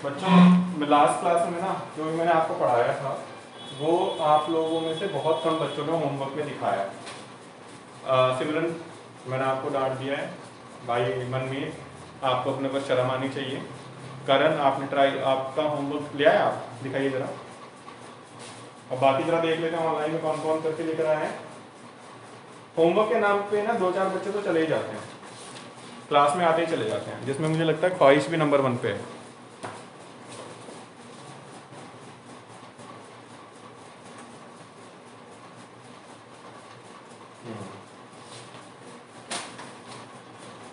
बच्चों last class में ना जो भी मैंने आपको पढ़ाया था वो आप लोगों में से बहुत कम बच्चों ने होमवर्क में दिखाया। सिमरन, मैंने आपको डांट दिया है। भाई मनमीत, आपको अपने पर शर्म आनी चाहिए। करण, आपने ट्राई, आपका होमवर्क लिया है, आप दिखाइए ज़रा। और बाकी ज़रा देख लेते हैं ऑनलाइन में कौन कौन करके लेकर आए हैं। होमवर्क के नाम पे ना 2-4 बच्चे तो चले ही जाते हैं, क्लास में आते ही चले जाते हैं, जिसमें मुझे लगता है ख्वाहिश भी नंबर 1 पे है।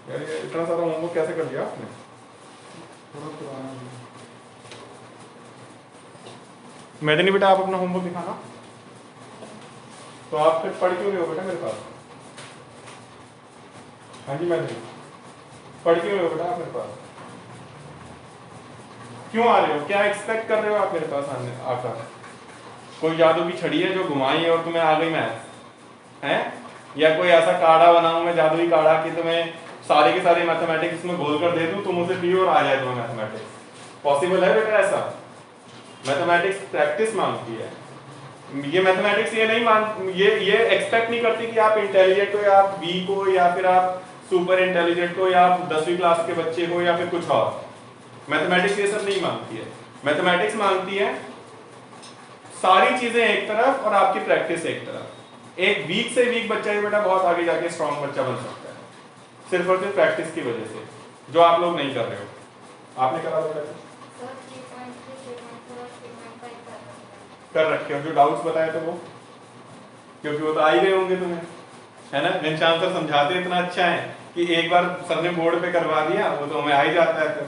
यार ये इतना सारा होमवर्क कैसे कर लिया आपने? थोड़ा पुराना है। मैडनी बेटा, आप अपना होमवर्क दिखाना। तो आप फिर पढ़ क्यों रहे हो बेटा मेरे पास? हाँ जी मैडनी, पढ़ क्यों रहे हो बेटा आप मेरे पास? क्यों आ रहे हो? क्या एक्सपेक्ट कर रहे हो आप मेरे पास आने आकर? कोई जादू की छड़ी है जो घुमाई है और तुम्हें आ गई मैथ है? या कोई ऐसा काढ़ा बनाऊं मैं, जादुई काढ़ा, कि तुम्हें सारे के सारे मैथमेटिक्स में घोल कर दे दूं, तुम उसे पियो और आ जाए तुम्हें मैथमेटिक्स? पॉसिबल है बेटा ऐसा? मैथमेटिक्स प्रैक्टिस मांगती है। ये मैथमेटिक्स ये नहीं मान ये एक्सपेक्ट नहीं करती कि आप इंटेलिजेंट हो या आप वीक हो या फिर आप सुपर इंटेलिजेंट हो या आप 10वीं क्लास के बच्चे हो या फिर कुछ और। मैथमेटिक्स ये सब नहीं मांगती है। मैथमेटिक्स मांगती है सारी चीजें एक तरफ और आपकी प्रैक्टिस एक तरफ। एक वीक से वीक बच्चा ही बेटा बहुत आगे जाके स्ट्रॉन्ग बच्चा बन सकता है, सिर्फ और सिर्फ प्रैक्टिस की वजह से, जो आप लोग नहीं कर रहे हो। आपने करा बेटा कर रखे हो? जो डाउट्स बताए थे वो, क्योंकि वो तो आ ही गए होंगे तुम्हें, है ना? घनश्याम सर समझाते इतना अच्छा है कि एक बार सर ने बोर्ड पे करवा दिया वो तो हमें आ ही जाता है फिर,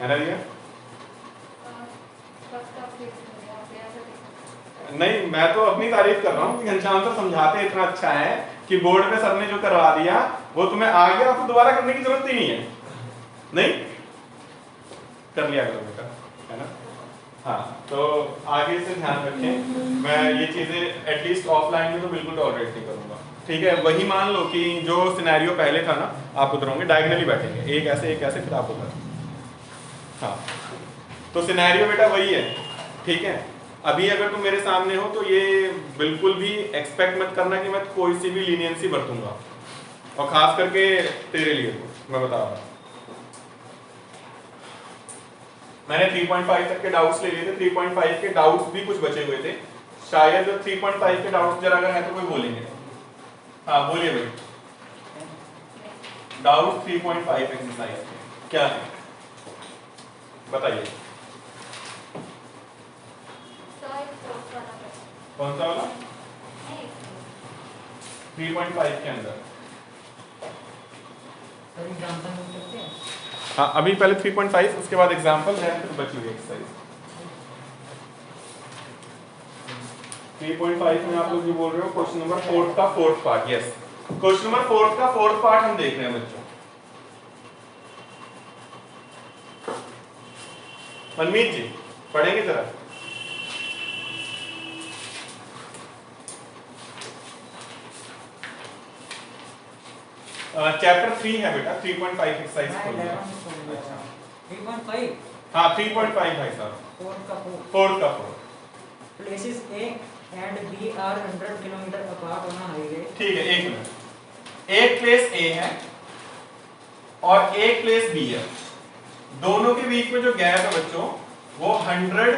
है ना भैया? नहीं, मैं तो अपनी तारीफ कर रहा हूँ कि घनश्याम सर समझाते इतना अच्छा है कि बोर्ड पे सर ने जो करवा दिया वो तुम्हें आ गया, तो दोबारा करने की जरूरत ही नहीं है। नहीं कर लिया करो बेटा, है ना? हाँ, तो आगे से ध्यान रखें। मैं ये चीजें एटलीस्ट ऑफलाइन में तो बिल्कुल टॉलरेट नहीं करूंगा, ठीक है? वही मान लो कि जो सिनेरियो पहले था ना, आप उधर होंगे, डायगनली बैठेंगे, एक ऐसे फिर आप उधर। हाँ, तो सिनेरियो बेटा वही है, ठीक है? अभी अगर तुम मेरे सामने हो तो ये बिल्कुल भी एक्सपेक्ट मत करना कि मैं कोई सी भी लीनियंसी बरतूंगा, और खास करके तेरे लिए तो मैं बता रहा हूँ। मैंने 3.5 तक के डाउट्स ले लिए थे, 3.5 के डाउट्स भी कुछ बचे हुए थे, शायद 3.5 के डाउट्स जरा अगर है तो कोई बोलेंगे। हाँ बोलिए भाई, डाउट 3.5 एक्सरसाइज क्या है बताइए? कौन सा वाला? 3.5 के अंदर। हाँ, अभी पहले 3.5, उसके बाद एग्जाम्पल है, फिर बची हुई एक्सरसाइज। 3.5 में आप लोग जो बोल रहे हो क्वेश्चन नंबर 4 का 4th part. Yes, question number 4 का 4th पार्ट हम देख रहे हैं बच्चों। मनमीत जी पढ़ेंगे जरा? चैप्टर 3 है बेटा, 3.5 एक्सरसाइज खोलिए। 3.5। हाँ 3.5 भाई साहब, 4 का 4। Places A and B are 100 kilometre apart on a highway। ठीक है, एक मिनट। एक प्लेस A है और एक प्लेस B है, दोनों के बीच में जो गैप है बच्चों वो 100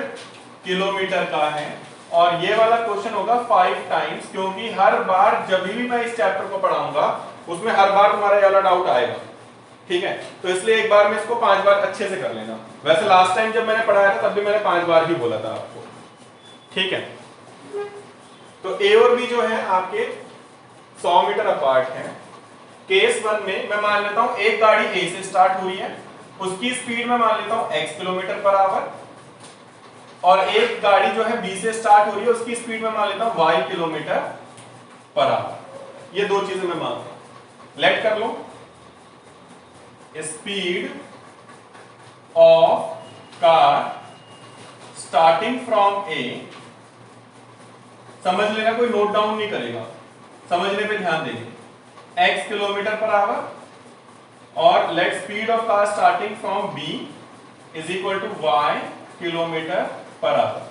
किलोमीटर का है। और ये वाला क्वेश्चन होगा 5 टाइम्स, क्योंकि हर बार जब भी मैं इस चैप्टर को पढ़ाऊंगा उसमें हर बार तुम्हारा ये वाला डाउट आएगा, ठीक है? तो इसलिए एक बार में इसको 5 बार अच्छे से कर लेना। वैसे लास्ट टाइम जब मैंने पढ़ाया था तब भी मैंने 5 बार ही बोला था आपको, ठीक है? तो A और B जो है आपके 100 मीटर अपार्ट है। केस 1 में मैं मान लेता हूं एक गाड़ी A से स्टार्ट हुई है, उसकी स्पीड में मान लेता हूं x किलोमीटर पर आवर, और एक गाड़ी जो है B से स्टार्ट हो रही है, उसकी स्पीड में मान लेता हूं y किलोमीटर पर आवर। ये दो चीजें मैं मानता हूं। लेट कर लो, speed of car starting from A, समझ लेना, कोई नोट डाउन नहीं करेगा, समझने पे ध्यान देंगे। x किलोमीटर पर आवर, और let speed of car starting from B is equal to y kilometre per hour.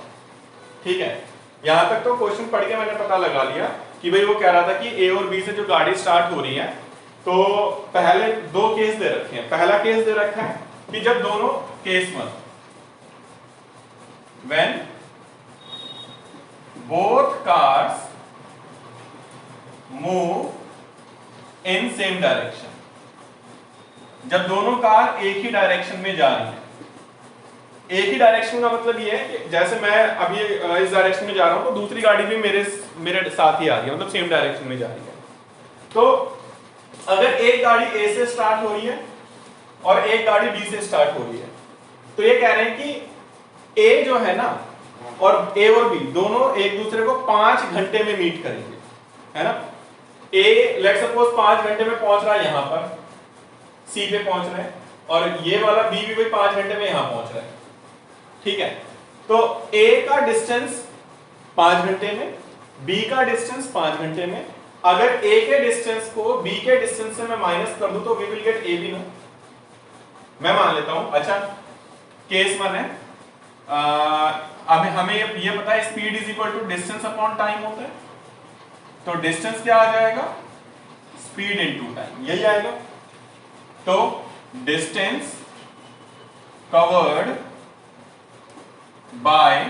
ठीक है, यहां तक तो क्वेश्चन पढ़ के मैंने पता लगा लिया कि भाई वो कह रहा था कि ए और बी से जो गाड़ी स्टार्ट हो रही है, तो पहले दो केस दे रखे हैं। पहला केस दे रखा है कि जब दोनों case one, when both cars move in same direction, जब दोनों कार एक ही डायरेक्शन में जा रही हैं। एक ही डायरेक्शन का मतलब ये है कि जैसे मैं अभी इस डायरेक्शन में जा रहा हूं तो दूसरी गाड़ी भी मेरे साथ ही आ रही है, मतलब सेम डायरेक्शन में जा रही है। तो अगर एक गाड़ी ए से स्टार्ट हो रही है और एक गाड़ी बी से स्टार्ट हो रही है, तो ये कह रहे हैं कि ए जो है ना, और ए और बी दोनों एक दूसरे को 5 घंटे में मीट करेंगे, है ना। ए लेट्स सपोज 5 घंटे में पहुंच रहा है यहां पर, सी पे पहुंच रहा है, और ये वाला बी भी भाई 5 घंटे में यहां पहुंच रहा है। ठीक है, तो ए का डिस्टेंस 5 घंटे में, बी का डिस्टेंस 5 घंटे में। अगर ए के डिस्टेंस को बी के डिस्टेंस से मैं माइनस कर दूं तो we will get A B ना, मैं मान लेता हूं। अच्छा, केस 1 है, अब हमें ये पता है speed is equal to distance upon time होता है, तो डिस्टेंस क्या आ जाएगा, स्पीड इनटू टाइम, यही आएगा। तो distance covered by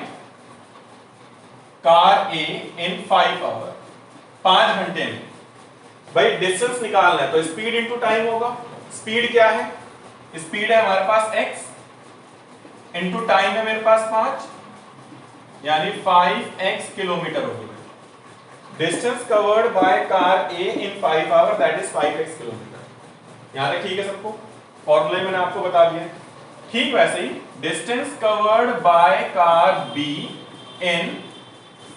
car A in 5 hour, 5 घंटे में। भाई डिस्टेंस निकालना है तो स्पीड इनटू टाइम होगा। स्पीड क्या है, स्पीड है हमारे पास x इनटू टाइम है मेरे पास 5, यानी 5x किलोमीटर होगी। Distance covered by car A in 5 hour that is 5x kilometre. यहां तक ठीक है सबको, फॉर्मूला मैंने आपको बता दिया। ठीक वैसे ही distance covered by car B in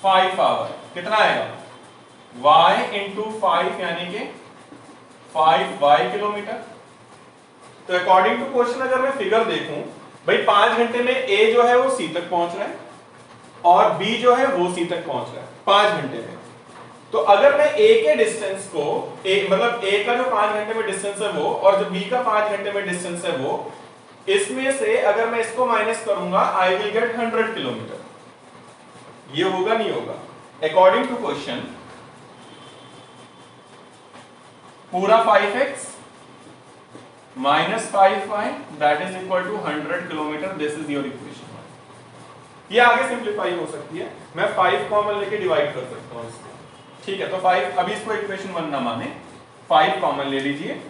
5 hour कितना आएगा, y इंटू 5 यानी कि 5y किलोमीटर। तो अकॉर्डिंग टू क्वेश्चन अगर मैं फिगर देखूं, भाई 5 घंटे में a जो है वो c तक पहुंच रहा है और b जो है वो c तक पहुंच रहा है 5 घंटे में। तो अगर मैं a के डिस्टेंस को मतलब a का जो 5 घंटे में डिस्टेंस है वो, और जो b का 5 घंटे में डिस्टेंस है वो, इसमें से अगर मैं इसको माइनस करूंगा आई विल गेट 100 किलोमीटर। ये होगा नहीं होगा, अकॉर्डिंग टू क्वेश्चन पूरा 5x minus 5y that is equal to 100 kilometre. This is your equation. ये आगे सिंप्लीफाई हो सकती है, मैं 5 कॉमन लेके डिवाइड कर सकता हूं इसको। ठीक है, तो 5, अभी इसको इक्वेशन 1 ना माने, 5 कॉमन ले लीजिए।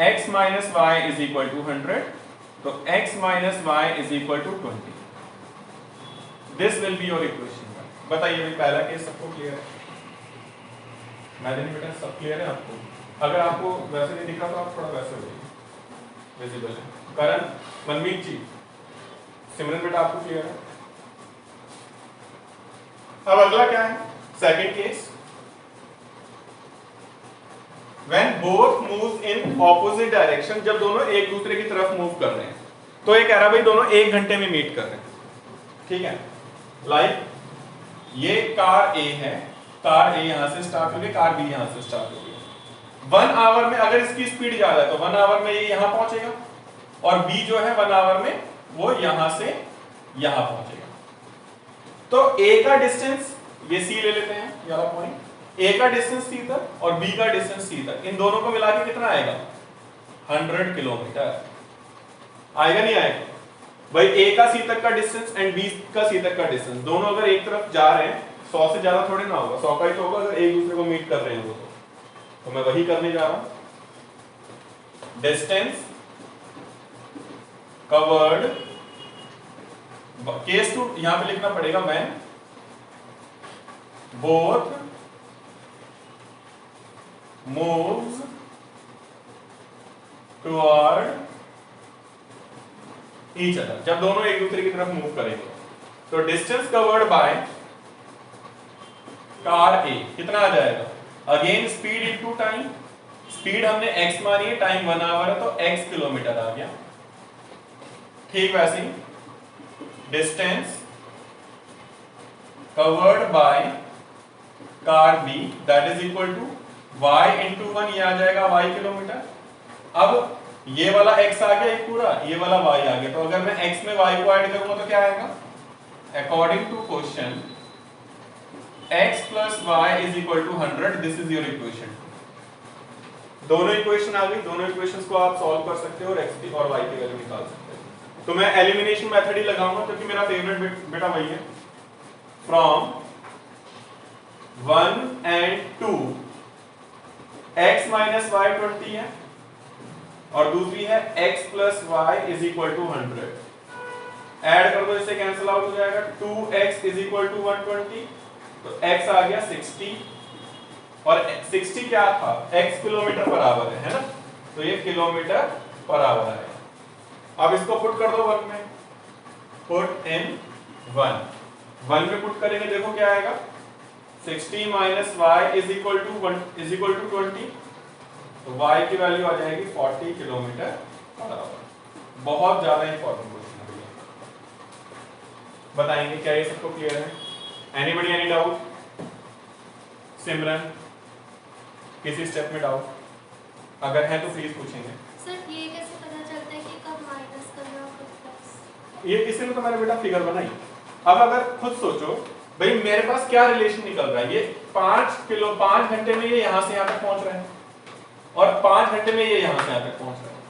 x minus y is equal to 100, तो x minus y is equal to 20। This will be your equation. बताइए भाई, पहला केस सबको क्लियर है? बेटा सब क्लियर है आपको? अगर आपको वैसे नहीं दिखा तो आप थोड़ा वैसे हो विजिबल है। करण, मनमीत जी, सिमरन बेटा आपको क्लियर है? अब अगला क्या है, second case, when both moves in opposite direction, जब दोनों एक दूसरे की तरफ मूव कर रहे हैं। तो ये कह रहा भाई दोनों 1 घंटे में मीट कर रहे हैं। ठीक है, लाइक ये कार A है, कार A यहां से स्टार्ट हो गई, कार B यहां से स्टार्ट हो गई। 1 आवर में अगर इसकी स्पीड ज्यादा है तो 1 आवर में ये यहां पहुंचेगा, और B जो है 1 आवर में वो यहां से यहां पहुंचेगा। तो A का डिस्टेंस, ये C ले लेते हैं ये वाला पॉइंट, A का डिस्टेंस C तक और B का डिस्टेंस C तक, इन दोनों को मिला के कितना आएगा, 100 किलोमीटर। आएगा नहीं आएगा? भाई A का C तक का डिस्टेंस एंड B का C तक का डिस्टेंस, दोनों अगर एक तरफ जा रहे हैं, 100 से ज्यादा थोड़े ना होगा, 100 का ही तो होगा अगर एक दूसरे को मीट कर रहे हैं वो। तो मैं वही करने जा रहा हूं। डिस्टेंस कवर्ड, केस 2 यहां पे लिखना पड़ेगा, when both moves toward each other, जब दोनों एक दूसरे की तरफ मूव करेंगे। तो distance covered by car A कितना आ जाएगा, again speed into time. Speed हमने x मानी है, टाइम 1 आवर है, तो x किलोमीटर आ गया। ठीक वैसे ही distance covered by car B that is equal to y into 1, ये आ जाएगा y किलोमीटर। अब ये वाला x आ गया एक पूरा, ये वाला y आ गया। तो अगर मैं x में y को ऐड करूंगा तो क्या आएगा? According to question x plus y is equal to 100, this is your equation. दोनों इक्वेशन आ गई, दोनों इक्वेशंस को आप सॉल्व कर सकते हो और x की और y की वैल्यू निकाल सकते हो। तो मैं एलिमिनेशन मेथड ही लगाऊंगा क्योंकि मेरा फेवरेट बेटा वही है। From 1 and 2 x minus y 20 है और दूसरी है x plus y is equal to 100। Add कर दो, इससे कैंसिल आउट हो जाएगा। 2x is equal to 120, तो x आ गया 60 और 60 क्या था? x किलोमीटर पर आवर है ना, तो ये किलोमीटर पर आवर है। अब इसको पुट कर दो 1 में, पुट इन 1 में पुट करेंगे, देखो क्या आएगा? 60 minus y is equal to 20, तो y की वैल्यू आ जाएगी 40 किलोमीटर पर आवर। बहुत ज्यादा इंपॉर्टेंट क्वेश्चन है भैया, बताएंगे क्या ये सबको क्लियर है? Anybody any doubt? सिमरन किसी स्टेप में डाउट? अगर है तो प्लीज पूछेंगे। सर ये कैसे पता चलता है कि कब माइनस करना है कब प्लस? ये इसीलिए तो मैंने बेटा फिगर बनाई। अब अगर खुद सोचो भाई मेरे पास क्या रिलेशन निकल रहा है, ये 5 घंटे में ये यहां से यहां तक पहुंच रहे हैं और 5 घंटे में ये यहां से यहां तक पहुंच रहे हैं,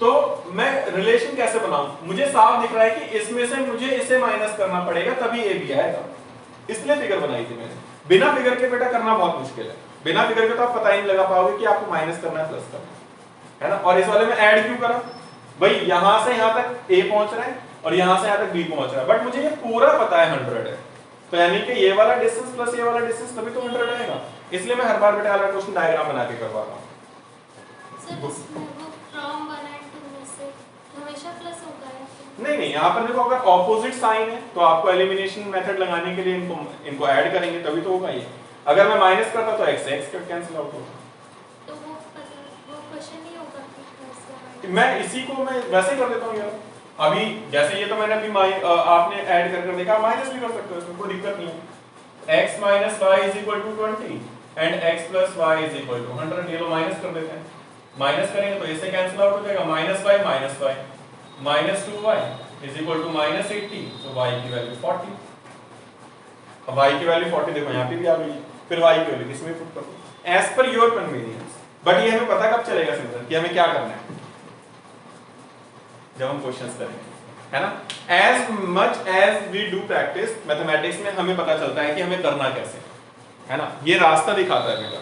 तो मैं रिलेशन कैसे बनाऊं? मुझे साफ दिख रहा है कि इसमें से मुझे इसे माइनस करना पड़ेगा तभी ए बी आएगा, इसलिए फिगर बनाई थी मैंने। बिना फिगर के बेटा करना बहुत मुश्किल है, बिना फिगर के तो आप पता ही नहीं लगा पाओगे कि आपको माइनस करना है प्लस करना है ना। और इस वाले में ऐड क्यों करा? भाई यहां से यहां तक ए पहुंच रहा है और यहां से यहां तक बी पहुंच रहा है, बट मुझे ये पूरा पता है 100 है, तो यानी कि ये वाला डिस्टेंस प्लस ये वाला डिस्टेंस तभी तो 100 आएगा। इसलिए मैं हर बार बेटा अलग क्वेश्चन डायग्राम बना के करवा रहा हूं। सर इसमें वो फ्रॉम 1 and 2 में से हमेशा प्लस होता है? नहीं, यहाँ पर देखो अगर ऑपोजिट साइन है तो आपको एलिमिनेशन मेथड लगाने के लिए इनको ऐड करेंगे तभी तो होगा ये। अगर मैं माइनस करता तो x का कैंसिल आउट होता, तो वो क्वेश्चन नहीं होगा कि प्लस या माइनस? मैं इसी को मैं वैसे कर देता हूँ यार। अभी जैसे ये तो मैंने अभी आपने ऐड कर देखा, माइनस भी कर सकते हो, इसमें कोई दिक्कत नहीं है। x minus y is equal to 20 and x plus y is equal to 100, ये तो माइनस कर देते हैं। माइनस करेंगे तो इससे कैंसिल आउट हो जाएगा, minus y minus 2y is equal to minus 80, तो y की वैल्यू 40। अब y की वैल्यू 40 देखो यहाँ पे भी आ गई है, फिर y की वैल्यू इसमें पुट करो as per your convenience. But ये हमें पता कब चलेगा सिंपल कि हमें क्या करना है, जब हम क्वेश्चंस करेंगे, है ना। As much as we do practice mathematics में हमें पता चलता है कि हमें करना कैसे, है ना। ये रास्ता दिखाता है बेटा।